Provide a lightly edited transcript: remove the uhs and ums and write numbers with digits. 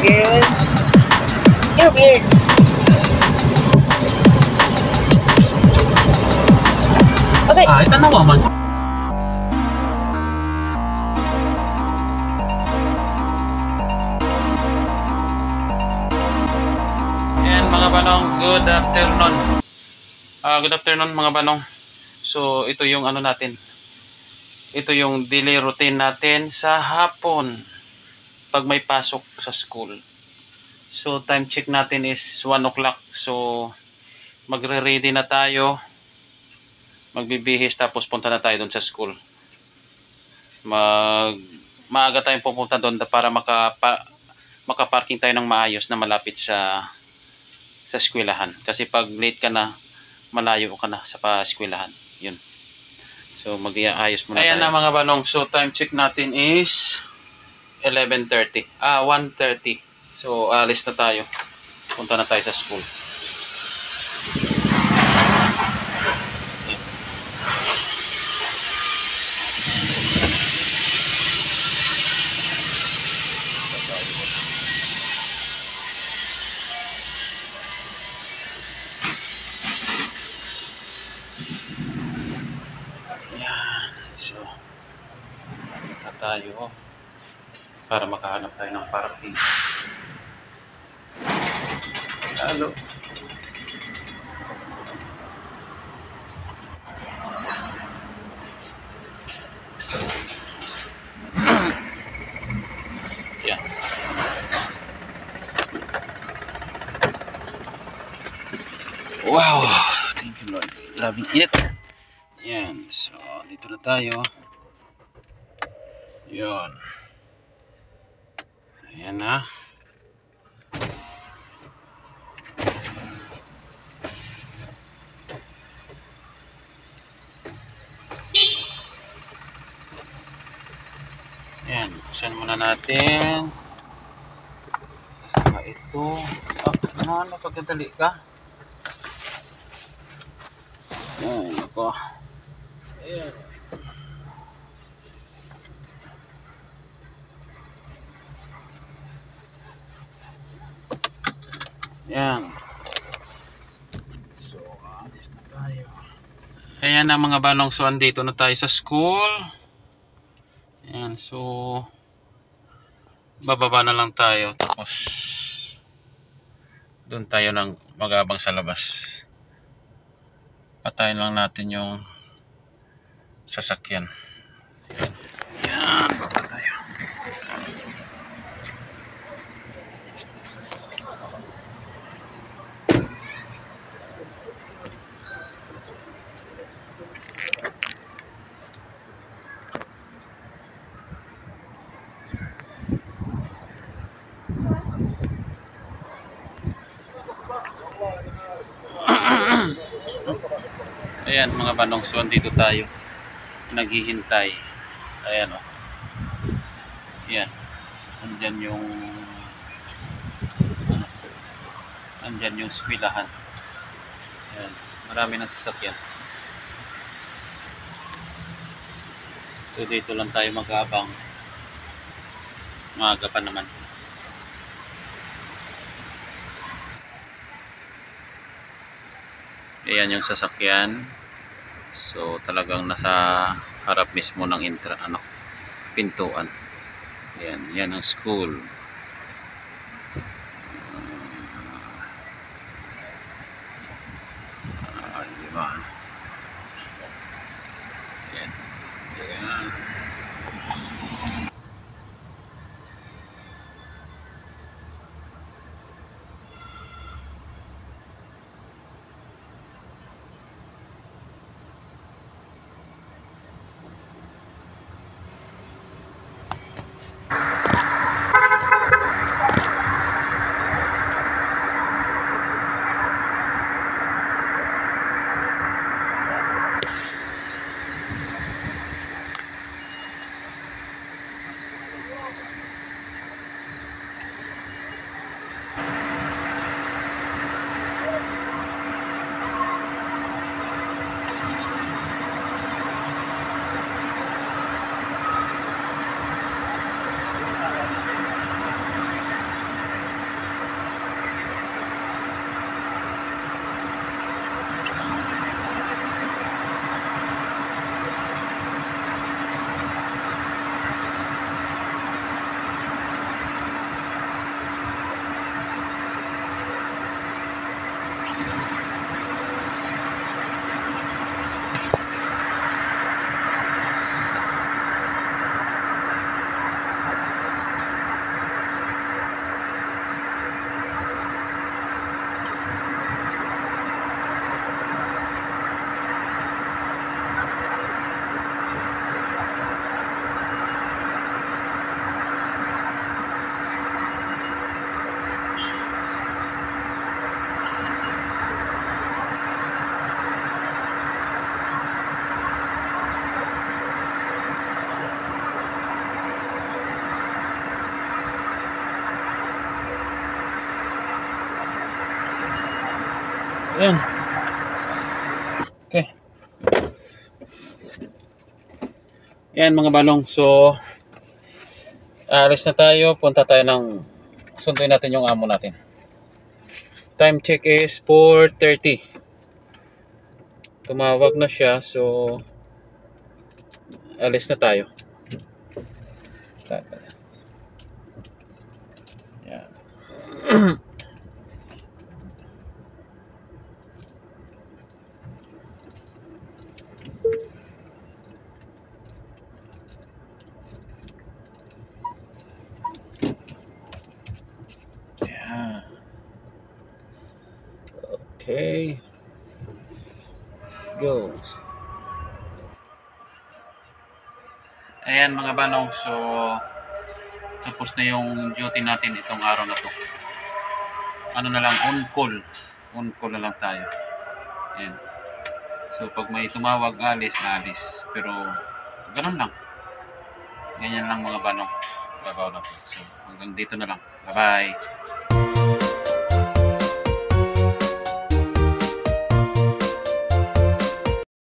Yes. You're weird. Okay. Ito na man. Yan mga banong, good afternoon. Good afternoon mga banong. So ito yung ano natin. Ito yung daily routine natin sa hapon pag may pasok sa school. So time check natin is 1 o'clock. So magre-ready na tayo. Magbibihis tapos punta na tayo doon sa school. Maaga tayong pupunta doon para makaparking tayo ng maayos na malapit sa eskwelahan. Kasi pag late ka na, malayo ka na sa eskwelahan. Yun. So mag-iayos muna tayo. Ayan na mga banong. So time check natin is 11:30. 1:30. So alis na tayo. Punta na tayo sa school. So, punta tayo para makahanap tayo ng parking. Halo. Yan. Wow! Thank you Lord. Grabing init. Yan. So, dito na tayo. Yun. Ayan na. Ayan. Buksan muna natin. Kasama ito. Ano? Pagkadali ka? Ayan. Ako. Ayan. Ayan. So, alis na tayo. Ayan na mga balong. So, andito na tayo sa school. Ayan. So, bababa na lang tayo. Tapos, doon tayo ng magabang sa labas. Patayin lang natin yung sasakyan. Ayan. Baba tayo. Ayan mga banong, so dito tayo naghihintay. Ayan o. Ayan. Andyan yung eskwelahan. Ayan. Marami ng sasakyan. So dito lang tayo mag-aabang. Maaga pa naman. Ayan yung sasakyan. So talagang nasa harap mismo ng pintuan. Ayan, yan ang school. Diba? Ayan. Ayan. Ayan. Okay. Ayan mga balong. So, alis na tayo. Punta tayo ng sunduin natin yung amo natin. Time check is 4:30. Tumawag na siya. So, alis na tayo. Ayan. Ayan. Okay. Let's go. Ayan mga banong, so tapos na yung duty natin itong araw na to. Ano na lang, on call. On call na lang tayo. Ayan. So pag may tumawag, alis. Pero ganun lang. Ganyan lang mga banong. Trabaho natin. So hanggang dito na lang. Bye bye.